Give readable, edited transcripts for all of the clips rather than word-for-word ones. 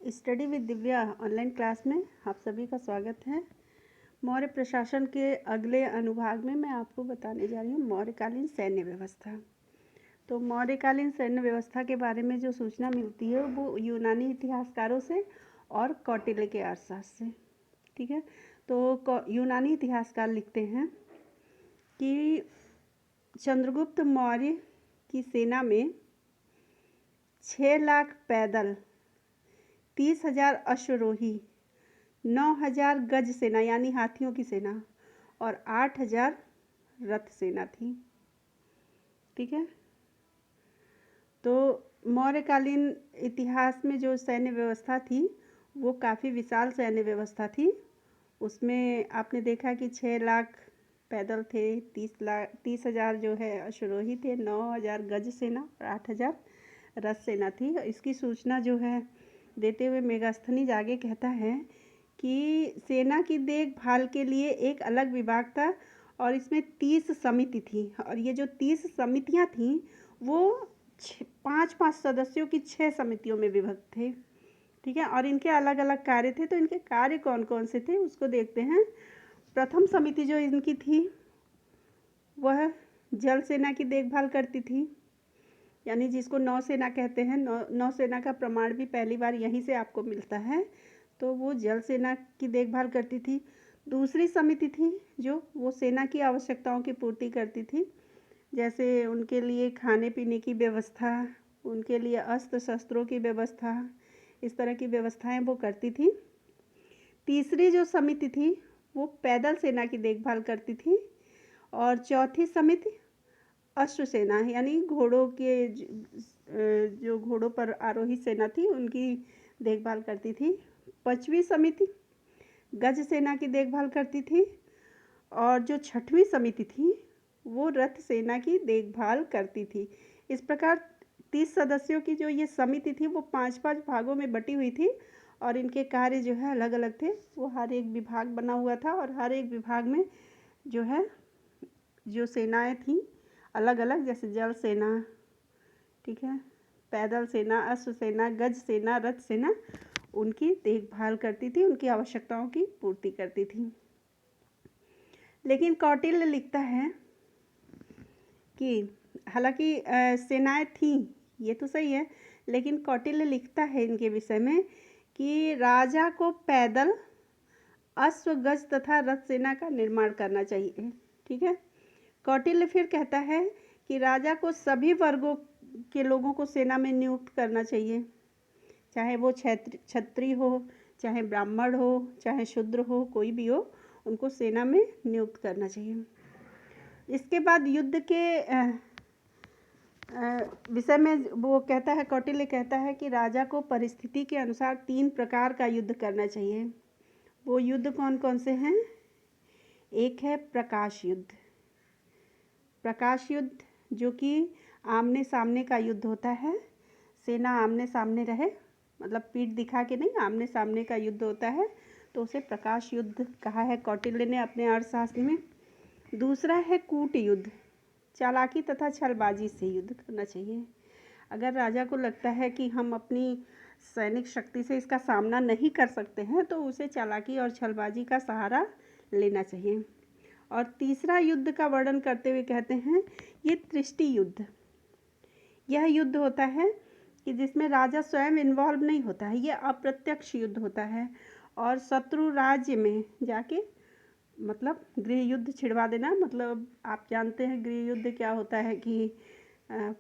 Study with Divya online class में आप सभी का स्वागत है। मौर्य प्रशासन के अगले अनुभाग में मैं आपको बताने जा रही हूँ मौर्यकालीन सैन्य व्यवस्था। तो मौर्यकालीन सैन्य व्यवस्था के बारे में जो सूचना मिलती है वो यूनानी इतिहासकारों से और कौटिल्य के अर्थशास्त्र से। ठीक है, तो यूनानी इतिहासकार लिखते हैं कि चंद्रगुप्त मौर्य की सेना में 6 लाख पैदल, 30,000 अश्वरोही, 9,000 गज सेना यानी हाथियों की सेना और 8,000 रथ सेना थी। ठीक है, तो मौर्यकालीन इतिहास में जो सैन्य व्यवस्था थी वो काफ़ी विशाल सैन्य व्यवस्था थी। उसमें आपने देखा कि 6 लाख पैदल थे, 30,000 जो है अश्वरोही थे, 9,000 गज सेना और 8,000 रथ सेना थी। इसकी सूचना जो है देते हुए मेगास्थनीज आगे कहता है कि सेना की देखभाल के लिए एक अलग विभाग था और इसमें 30 समिति थी और ये जो 30 समितियां थीं वो 5-5 सदस्यों की 6 समितियों में विभक्त थे। ठीक है, और इनके अलग अलग कार्य थे। तो इनके कार्य कौन कौन से थे उसको देखते हैं। प्रथम समिति जो इनकी थी वह जल सेना की देखभाल करती थी, यानी जिसको नौसेना कहते हैं। नौसेना का प्रमाण भी पहली बार यहीं से आपको मिलता है। तो वो जल सेना की देखभाल करती थी। दूसरी समिति थी जो वो सेना की आवश्यकताओं की पूर्ति करती थी, जैसे उनके लिए खाने पीने की व्यवस्था, उनके लिए अस्त्र शस्त्रों की व्यवस्था, इस तरह की व्यवस्थाएं वो करती थी। तीसरी जो समिति थी वो पैदल सेना की देखभाल करती थी और चौथी समिति अश्व सेना यानी घोड़ों के जो घोड़ों पर आरोही सेना थी उनकी देखभाल करती थी। पांचवी समिति गज सेना की देखभाल करती थी और जो छठवीं समिति थी वो रथ सेना की देखभाल करती थी। इस प्रकार 30 सदस्यों की जो ये समिति थी वो 5-5 भागों में बटी हुई थी और इनके कार्य जो है अलग अलग थे। वो हर एक विभाग बना हुआ था और हर एक विभाग में जो है जो सेनाएं थीं अलग अलग, जैसे जल सेना, ठीक है, पैदल सेना, अश्व सेना, गज सेना, रथ सेना, उनकी देखभाल करती थी, उनकी आवश्यकताओं की पूर्ति करती थी। लेकिन कौटिल्य लिखता है कि हालांकि सेनाएं थीं, ये तो सही है, लेकिन कौटिल्य लिखता है इनके विषय में कि राजा को पैदल, अश्व, गज तथा रथ सेना का निर्माण करना चाहिए। ठीक है, कौटिल्य फिर कहता है कि राजा को सभी वर्गों के लोगों को सेना में नियुक्त करना चाहिए, चाहे वो क्षत्रिय हो, चाहे ब्राह्मण हो, चाहे शूद्र हो, कोई भी हो, उनको सेना में नियुक्त करना चाहिए। इसके बाद युद्ध के विषय में वो कहता है, कौटिल्य कहता है कि राजा को परिस्थिति के अनुसार 3 प्रकार का युद्ध करना चाहिए। वो युद्ध कौन कौन से हैं? एक है प्रकाश युद्ध। प्रकाश युद्ध जो कि आमने सामने का युद्ध होता है, सेना आमने सामने रहे, मतलब पीठ दिखा के नहीं, आमने सामने का युद्ध होता है, तो उसे प्रकाश युद्ध कहा है कौटिल्य ने अपने अर्थशास्त्र में। दूसरा है कूट युद्ध, चालाकी तथा छलबाजी से युद्ध करना चाहिए। अगर राजा को लगता है कि हम अपनी सैनिक शक्ति से इसका सामना नहीं कर सकते हैं तो उसे चालाकी और छलबाजी का सहारा लेना चाहिए। और तीसरा युद्ध का वर्णन करते हुए कहते हैं ये त्रिष्टि युद्ध। यह युद्ध होता है कि जिसमें राजा स्वयं इन्वॉल्व नहीं होता है, यह अप्रत्यक्ष युद्ध होता है और शत्रु राज्य में जाके मतलब गृह युद्ध छिड़वा देना। मतलब आप जानते हैं गृह युद्ध क्या होता है कि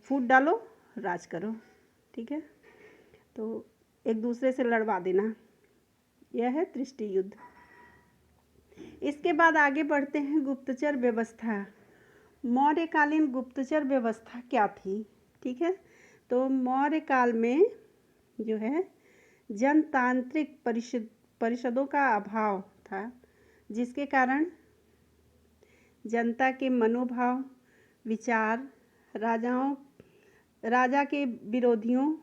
फूट डालो, राज करो। ठीक है, तो एक दूसरे से लड़वा देना, यह है त्रिष्टि युद्ध। इसके बाद आगे बढ़ते हैं गुप्तचर व्यवस्था। मौर्यकालीन गुप्तचर व्यवस्था क्या थी? ठीक है, तो मौर्य काल में जो है जनतांत्रिक परिषदों का अभाव था, जिसके कारण जनता के मनोभाव, विचार, राजा के विरोधियों,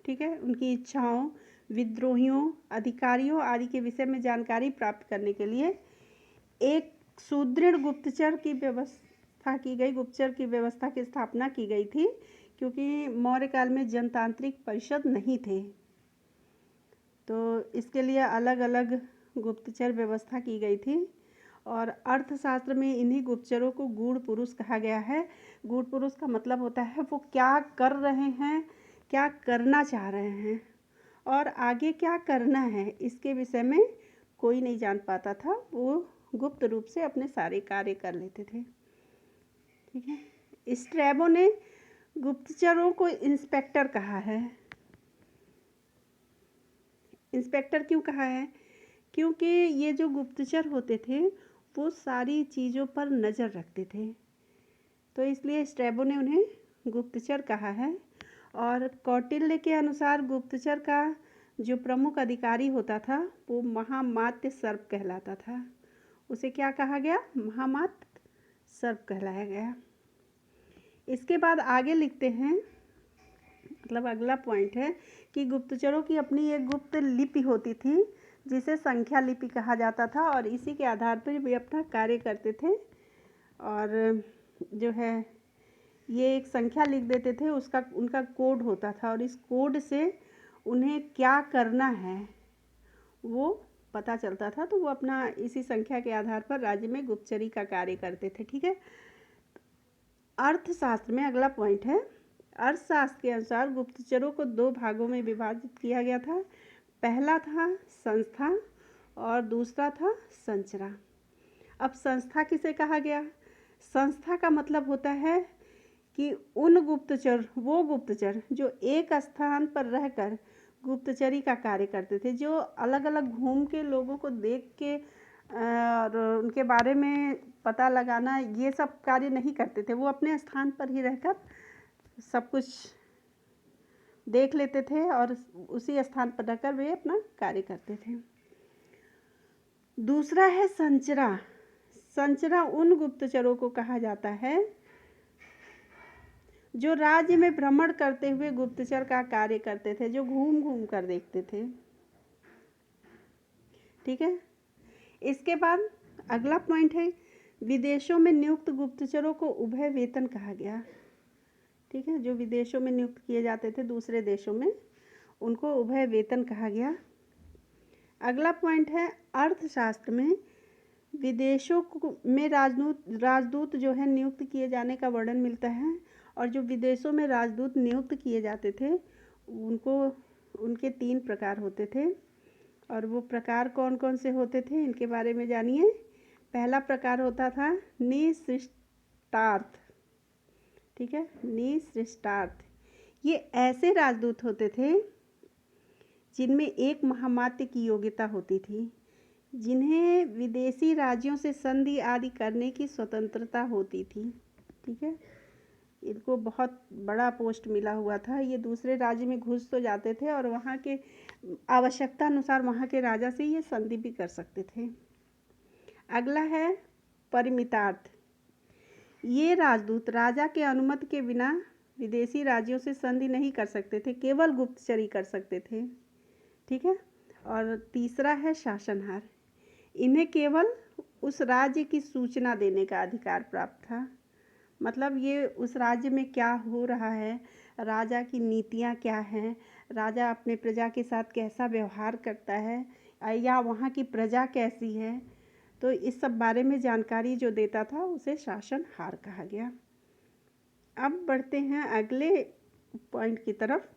ठीक है, उनकी इच्छाओं, विद्रोहियों, अधिकारियों आदि के विषय में जानकारी प्राप्त करने के लिए एक सुदृढ़ गुप्तचर की व्यवस्था की गई, गुप्तचर की व्यवस्था की स्थापना की गई थी, क्योंकि मौर्य काल में जनतांत्रिक परिषद नहीं थे। तो इसके लिए अलग अलग गुप्तचर व्यवस्था की गई थी और अर्थशास्त्र में इन्हीं गुप्तचरों को गूढ़ पुरुष कहा गया है। गूढ़ पुरुष का मतलब होता है वो क्या कर रहे हैं, क्या करना चाह रहे हैं और आगे क्या करना है, इसके विषय में कोई नहीं जान पाता था। वो गुप्त रूप से अपने सारे कार्य कर लेते थे। ठीक है। स्ट्रैबो ने गुप्तचरों को इंस्पेक्टर कहा है। इंस्पेक्टर क्यों कहा है? क्योंकि ये जो गुप्तचर होते थे वो सारी चीज़ों पर नज़र रखते थे, तो इसलिए स्ट्रैबो ने उन्हें गुप्तचर कहा है। और कौटिल्य के अनुसार गुप्तचर का जो प्रमुख अधिकारी होता था वो महामात्य सर्प कहलाता था। उसे क्या कहा गया? महामात्य सर्प कहलाया गया। इसके बाद आगे लिखते हैं, मतलब अगला पॉइंट है कि गुप्तचरों की अपनी एक गुप्त लिपि होती थी जिसे संख्या लिपि कहा जाता था और इसी के आधार पर वे अपना कार्य करते थे। और जो है ये एक संख्या लिख देते थे, उसका उनका कोड होता था और इस कोड से उन्हें क्या करना है वो पता चलता था। तो वो अपना इसी संख्या के आधार पर राज्य में गुप्तचरी का कार्य करते थे। ठीक है। अर्थशास्त्र में अगला पॉइंट है, अर्थशास्त्र के अनुसार गुप्तचरों को दो भागों में विभाजित किया गया था। पहला था संस्था और दूसरा था संचरा। अब संस्था किसे कहा गया? संस्था का मतलब होता है कि उन गुप्तचर, वो गुप्तचर जो एक स्थान पर रहकर गुप्तचरी का कार्य करते थे, जो अलग अलग घूम के लोगों को देख के और उनके बारे में पता लगाना, ये सब कार्य नहीं करते थे। वो अपने स्थान पर ही रहकर सब कुछ देख लेते थे और उसी स्थान पर रहकर वे अपना कार्य करते थे। दूसरा है संचरा। संचरा उन गुप्तचरों को कहा जाता है जो राज्य में भ्रमण करते हुए गुप्तचर का कार्य करते थे, जो घूम घूम कर देखते थे। ठीक है। इसके बाद अगला पॉइंट है, विदेशों में नियुक्त गुप्तचरों को उभय वेतन कहा गया। ठीक है। जो विदेशों में नियुक्त किए जाते थे दूसरे देशों में, उनको उभय वेतन कहा गया। अगला पॉइंट है, अर्थशास्त्र में विदेशों में राजदूत जो है नियुक्त किए जाने का वर्णन मिलता है और जो विदेशों में राजदूत नियुक्त किए जाते थे उनके 3 प्रकार होते थे और वो प्रकार कौन कौन से होते थे इनके बारे में जानिए। पहला प्रकार होता था निसृष्टार्थ। ठीक है। निसृष्टार्थ ये ऐसे राजदूत होते थे जिनमें एक महामात्य की योग्यता होती थी, जिन्हें विदेशी राज्यों से संधि आदि करने की स्वतंत्रता होती थी। ठीक है। इनको बहुत बड़ा पोस्ट मिला हुआ था। ये दूसरे राज्य में घुस तो जाते थे और वहाँ के आवश्यकता अनुसार वहाँ के राजा से ये संधि भी कर सकते थे। अगला है परिमितार्थ। ये राजदूत राजा के अनुमति के बिना विदेशी राज्यों से संधि नहीं कर सकते थे, केवल गुप्तचरी कर सकते थे। ठीक है। और तीसरा है शासनहार। इन्हें केवल उस राज्य की सूचना देने का अधिकार प्राप्त था। मतलब ये उस राज्य में क्या हो रहा है, राजा की नीतियाँ क्या हैं, राजा अपने प्रजा के साथ कैसा व्यवहार करता है या वहाँ की प्रजा कैसी है, तो इस सब बारे में जानकारी जो देता था उसे शासनहार कहा गया। अब बढ़ते हैं अगले पॉइंट की तरफ,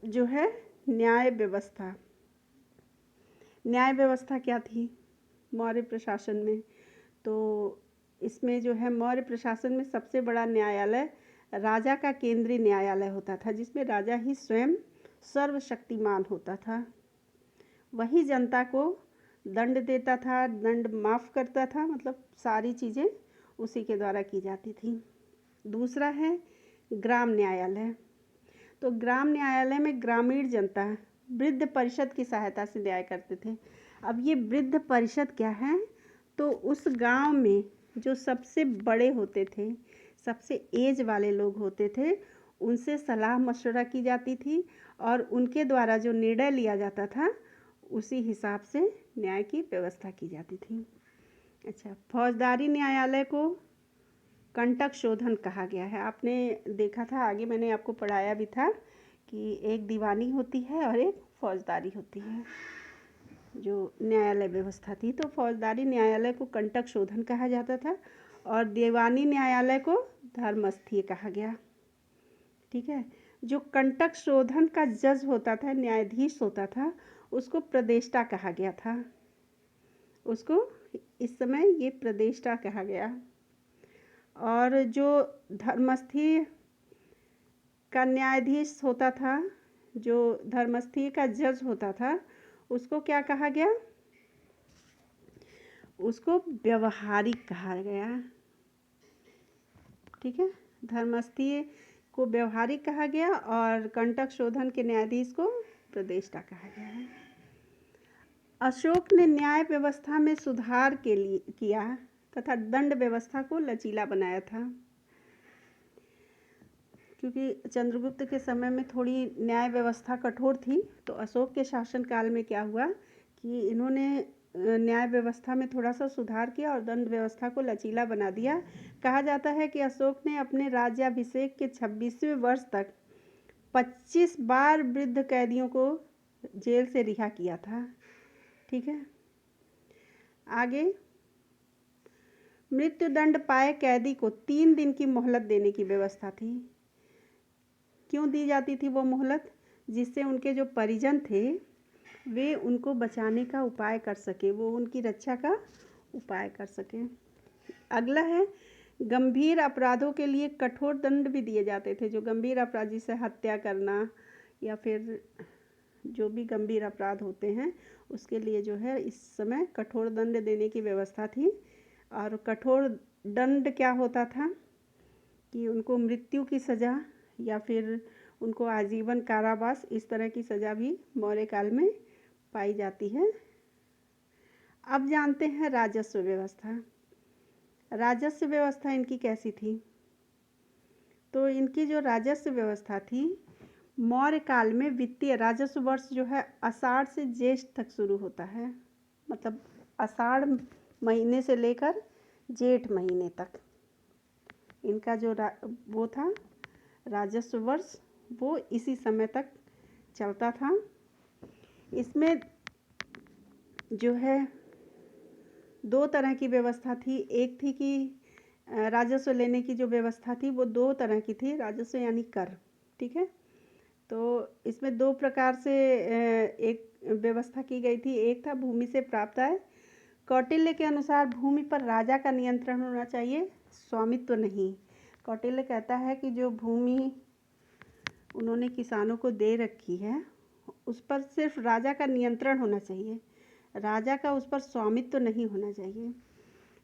जो है न्याय व्यवस्था। न्याय व्यवस्था क्या थी मौर्य प्रशासन में? तो इसमें जो है मौर्य प्रशासन में सबसे बड़ा न्यायालय राजा का केंद्रीय न्यायालय होता था, जिसमें राजा ही स्वयं सर्वशक्तिमान होता था। वही जनता को दंड देता था, दंड माफ़ करता था, मतलब सारी चीज़ें उसी के द्वारा की जाती थी। दूसरा है ग्राम न्यायालय। तो ग्राम न्यायालय में ग्रामीण जनता वृद्ध परिषद की सहायता से न्याय करते थे। अब ये वृद्ध परिषद क्या है? तो उस गांव में जो सबसे बड़े होते थे, सबसे एज वाले लोग होते थे, उनसे सलाह मशवरा की जाती थी और उनके द्वारा जो निर्णय लिया जाता था उसी हिसाब से न्याय की व्यवस्था की जाती थी। अच्छा, फौजदारी न्यायालय को कंटक शोधन कहा गया है। आपने देखा था, आगे मैंने आपको पढ़ाया भी था कि एक दीवानी होती है और एक फौजदारी होती है। जो न्यायालय व्यवस्था थी, तो फौजदारी न्यायालय को कंटक शोधन कहा जाता था और दीवानी न्यायालय को धर्मस्थीय कहा गया। ठीक है। जो कंटक शोधन का जज होता था, न्यायाधीश होता था, उसको प्रदेष्टा कहा गया था। उसको इस समय ये प्रदेष्टा कहा गया। और जो धर्मस्थीय का न्यायाधीश होता था, जो धर्मस्थीय का जज होता था, उसको क्या कहा गया? उसको व्यवहारिक कहा गया। ठीक है। धर्मस्थीय को व्यवहारिक कहा गया और कंटक शोधन के न्यायाधीश को प्रदेष्टा कहा गया है। अशोक ने न्याय व्यवस्था में सुधार के लिए किया तथा दंड व्यवस्था को लचीला बनाया था। क्योंकि चंद्रगुप्त के समय में थोड़ी न्याय व्यवस्था कठोर थी, तो अशोक के शासनकाल में क्या हुआ कि इन्होंने न्याय व्यवस्था में थोड़ा सा सुधार किया और दंड व्यवस्था को लचीला बना दिया। कहा जाता है कि अशोक ने अपने राज्याभिषेक के 26वें वर्ष तक 25 बार वृद्ध कैदियों को जेल से रिहा किया था। ठीक है। आगे, मृत्युदंड पाए कैदी को 3 दिन की मोहलत देने की व्यवस्था थी। क्यों दी जाती थी वो मोहलत? जिससे उनके जो परिजन थे वे उनको बचाने का उपाय कर सके, वो उनकी रक्षा का उपाय कर सके। अगला है, गंभीर अपराधों के लिए कठोर दंड भी दिए जाते थे। जो गंभीर अपराध, जैसे हत्या करना या फिर जो भी गंभीर अपराध होते हैं, उसके लिए जो है इस समय कठोर दंड देने की व्यवस्था थी। और कठोर दंड क्या होता था कि उनको मृत्यु की सज़ा या फिर उनको आजीवन कारावास, इस तरह की सज़ा भी मौर्य काल में पाई जाती है। अब जानते हैं राजस्व व्यवस्था। राजस्व व्यवस्था इनकी कैसी थी? तो इनकी जो राजस्व व्यवस्था थी, मौर्य काल में वित्तीय राजस्व वर्ष जो है आषाढ़ से ज्येष्ठ तक शुरू होता है। मतलब आषाढ़ महीने से लेकर जेठ महीने तक इनका जो वो था राजस्व वर्ष, वो इसी समय तक चलता था। इसमें जो है 2 तरह की व्यवस्था थी। एक थी कि राजस्व लेने की जो व्यवस्था थी वो 2 तरह की थी। राजस्व यानी कर। ठीक है। तो इसमें 2 प्रकार से एक व्यवस्था की गई थी। एक था भूमि से प्राप्त आय। कौटिल्य के अनुसार भूमि पर राजा का नियंत्रण होना चाहिए, स्वामित्व नहीं। कौटिल्य कहता है कि जो भूमि उन्होंने किसानों को दे रखी है, उस पर सिर्फ राजा का नियंत्रण होना चाहिए, राजा का उस पर स्वामित्व नहीं होना चाहिए।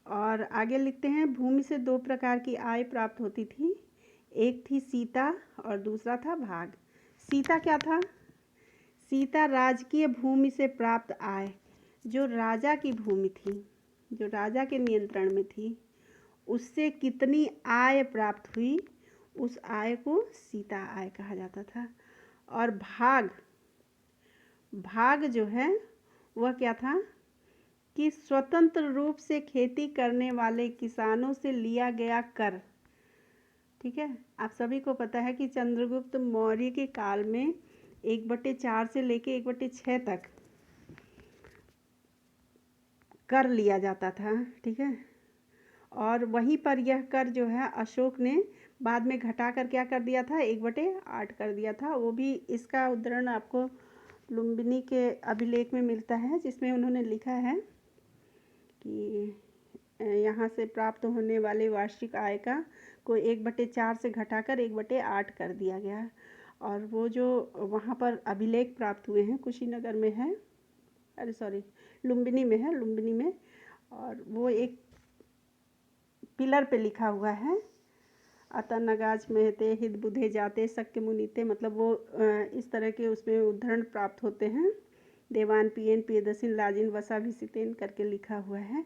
और आगे लिखते हैं, भूमि से 2 प्रकार की आय प्राप्त होती थी। एक थी सीता और दूसरा था भाग। सीता क्या था? सीता राजकीय भूमि से प्राप्त आय। जो राजा की भूमि थी, जो राजा के नियंत्रण में थी, उससे कितनी आय प्राप्त हुई, उस आय को सीता आय कहा जाता था। और भाग, भाग जो है वह क्या था कि स्वतंत्र रूप से खेती करने वाले किसानों से लिया गया कर। ठीक है। आप सभी को पता है कि चंद्रगुप्त मौर्य के काल में 1/4 से लेके 1/6 तक कर लिया जाता था। ठीक है। और वहीं पर यह कर जो है अशोक ने बाद में घटा कर क्या कर दिया था, 1/8 कर दिया था। वो भी इसका उद्धरण आपको लुम्बिनी के अभिलेख में मिलता है, जिसमें उन्होंने लिखा है कि यहाँ से प्राप्त होने वाले वार्षिक आय का को 1/4 से घटाकर 1/8 कर दिया गया। और वो जो वहाँ पर अभिलेख प्राप्त हुए हैं, कुशीनगर में है, अरे सॉरी लुम्बिनी में है, लुम्बिनी में। और वो एक पिलर पे लिखा हुआ है, अतः नगाज महते हित बुधे जाते शक्य मुनीते। मतलब वो इस तरह के उसमें उद्धरण प्राप्त होते हैं। देवान पियन प्रियदर्शन लाजिन वसाभिषितेन करके लिखा हुआ है।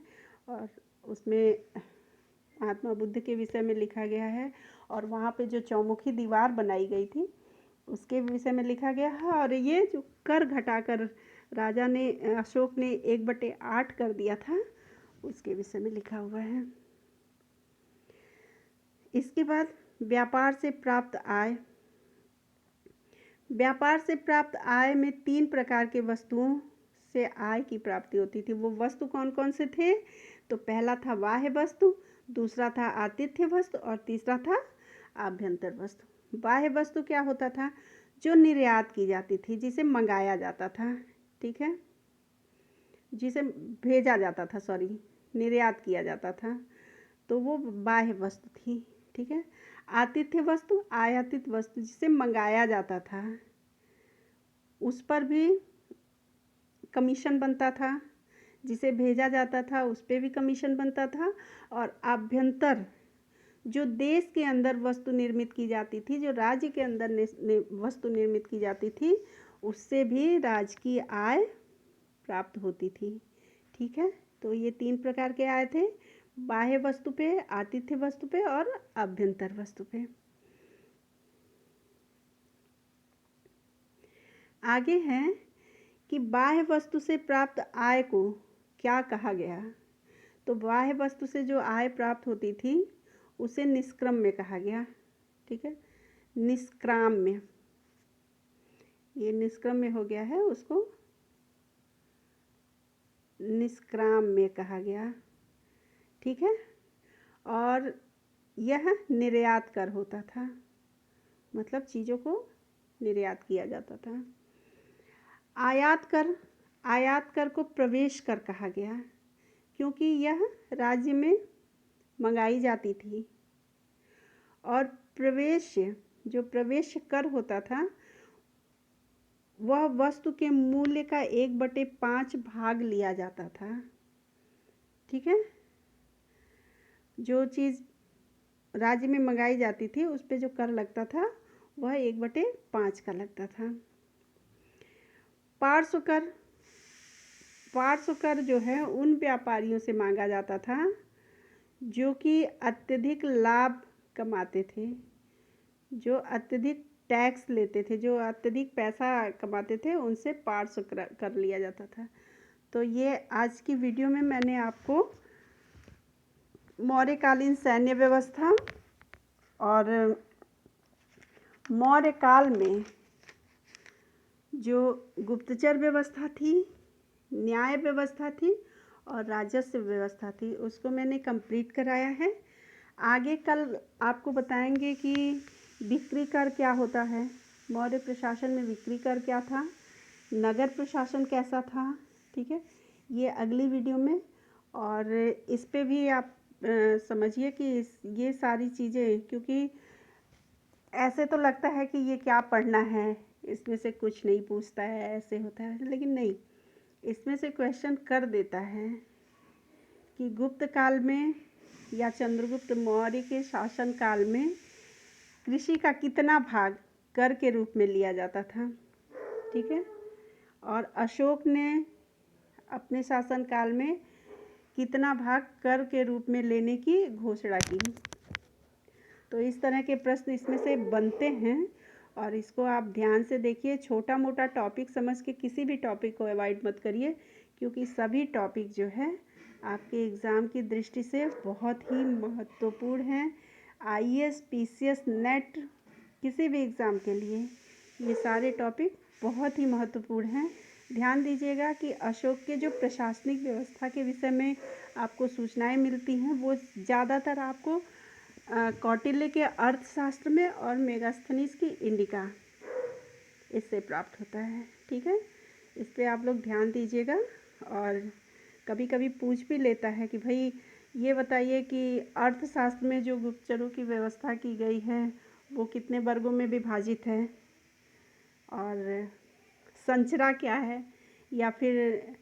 और उसमें महात्मा बुद्ध के विषय में लिखा गया है। और वहाँ पे जो चौमुखी दीवार बनाई गई थी उसके विषय में लिखा गया है। और ये जो कर घटाकर राजा ने, अशोक ने 1/8 कर दिया था, उसके विषय में लिखा हुआ है। इसके बाद व्यापार से प्राप्त आय। व्यापार से प्राप्त आय में 3 प्रकार के वस्तुओं से आय की प्राप्ति होती थी। वो वस्तु कौन कौन से थे? तो पहला था बाह्य वस्तु, दूसरा था आतिथ्य वस्तु और तीसरा था आभ्यंतर वस्तु। बाह्य वस्तु क्या होता था? जो निर्यात की जाती थी, जिसे मंगाया जाता था, ठीक है, जिसे भेजा जाता था, सॉरी, निर्यात किया जाता था, तो वो बाह्य वस्तु थी, ठीक है। आतिथ्य वस्तु, आयातित वस्तु, जिसे मंगाया जाता था, उस पर भी कमीशन बनता था, जिसे भेजा जाता था उस पर भी कमीशन बनता था। और आभ्यंतर, जो देश के अंदर वस्तु निर्मित की जाती थी, जो राज्य के अंदर वस्तु निर्मित की जाती थी, उससे भी राज्य की आय प्राप्त होती थी, ठीक है। तो ये 3 प्रकार के आय थे, बाह्य वस्तु पे, आतिथ्य वस्तु पे और आभ्यंतर वस्तु पे। आगे है कि बाह्य वस्तु से प्राप्त आय को क्या कहा गया? तो बाह्य वस्तु से जो आय प्राप्त होती थी उसे निष्क्रम्य कहा गया, ठीक है, निष्क्राम्य, ये निष्क्रम्य हो गया है, उसको निष्क्राम्य कहा गया, ठीक है। और यह निर्यात कर होता था, मतलब चीज़ों को निर्यात किया जाता था। आयात कर को प्रवेश कर कहा गया, क्योंकि यह राज्य में मंगाई जाती थी। और जो प्रवेश कर होता था, वह वस्तु के मूल्य का 1/5 भाग लिया जाता था, ठीक है। जो चीज़ राज्य में मंगाई जाती थी उस पे जो कर लगता था वह 1/5 का लगता था। पार्श्व कर जो है उन व्यापारियों से मांगा जाता था जो कि अत्यधिक लाभ कमाते थे, जो अत्यधिक टैक्स लेते थे, जो अत्यधिक पैसा कमाते थे, उनसे पार्श्व कर लिया जाता था। तो ये आज की वीडियो में मैंने आपको मौर्यकालीन सैन्य व्यवस्था और मौर्य काल में जो गुप्तचर व्यवस्था थी, न्याय व्यवस्था थी और राजस्व व्यवस्था थी, उसको मैंने कंप्लीट कराया है। आगे कल आपको बताएंगे कि बिक्री कर क्या होता है, मौर्य प्रशासन में बिक्री कर क्या था, नगर प्रशासन कैसा था, ठीक है, ये अगली वीडियो में। और इस पे भी आप समझिए कि ये सारी चीज़ें, क्योंकि ऐसे तो लगता है कि ये क्या पढ़ना है, इसमें से कुछ नहीं पूछता है, ऐसे होता है, लेकिन नहीं, इसमें से क्वेश्चन कर देता है कि गुप्त काल में या चंद्रगुप्त मौर्य के शासन काल में कृषि का कितना भाग कर के रूप में लिया जाता था, ठीक है, और अशोक ने अपने शासन काल में कितना भाग कर के रूप में लेने की घोषणा की। तो इस तरह के प्रश्न इसमें से बनते हैं और इसको आप ध्यान से देखिए। छोटा मोटा टॉपिक समझ के किसी भी टॉपिक को अवॉइड मत करिए, क्योंकि सभी टॉपिक जो है आपके एग्ज़ाम की दृष्टि से बहुत ही महत्वपूर्ण हैं। आईएएस, पीसीएस, नेट, किसी भी एग्ज़ाम के लिए ये सारे टॉपिक बहुत ही महत्वपूर्ण हैं। ध्यान दीजिएगा कि अशोक के जो प्रशासनिक व्यवस्था के विषय में आपको सूचनाएं मिलती हैं वो ज़्यादातर आपको कौटिल्य के अर्थशास्त्र में और मेगास्थनीज की इंडिका, इससे प्राप्त होता है, ठीक है। इस पे आप लोग ध्यान दीजिएगा। और कभी कभी पूछ भी लेता है कि भाई ये बताइए कि अर्थशास्त्र में जो गुप्तचरों की व्यवस्था की गई है वो कितने वर्गों में विभाजित है, और संचरा क्या है, या फिर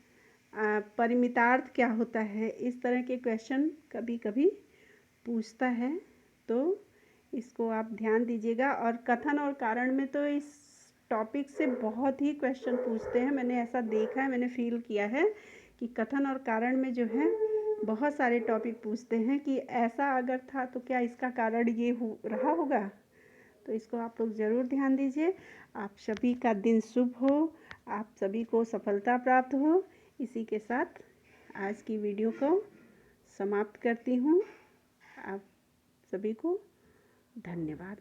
परिमितार्थ क्या होता है, इस तरह के क्वेश्चन कभी कभी पूछता है, तो इसको आप ध्यान दीजिएगा। और कथन और कारण में तो इस टॉपिक से बहुत ही क्वेश्चन पूछते हैं, मैंने ऐसा देखा है, मैंने फील किया है कि कथन और कारण में जो है बहुत सारे टॉपिक पूछते हैं कि ऐसा अगर था तो क्या इसका कारण ये हो रहा होगा। तो इसको आप लोग ज़रूर ध्यान दीजिए। आप सभी का दिन शुभ हो, आप सभी को सफलता प्राप्त हो। इसी के साथ आज की वीडियो को समाप्त करती हूँ। आप सभी को धन्यवाद।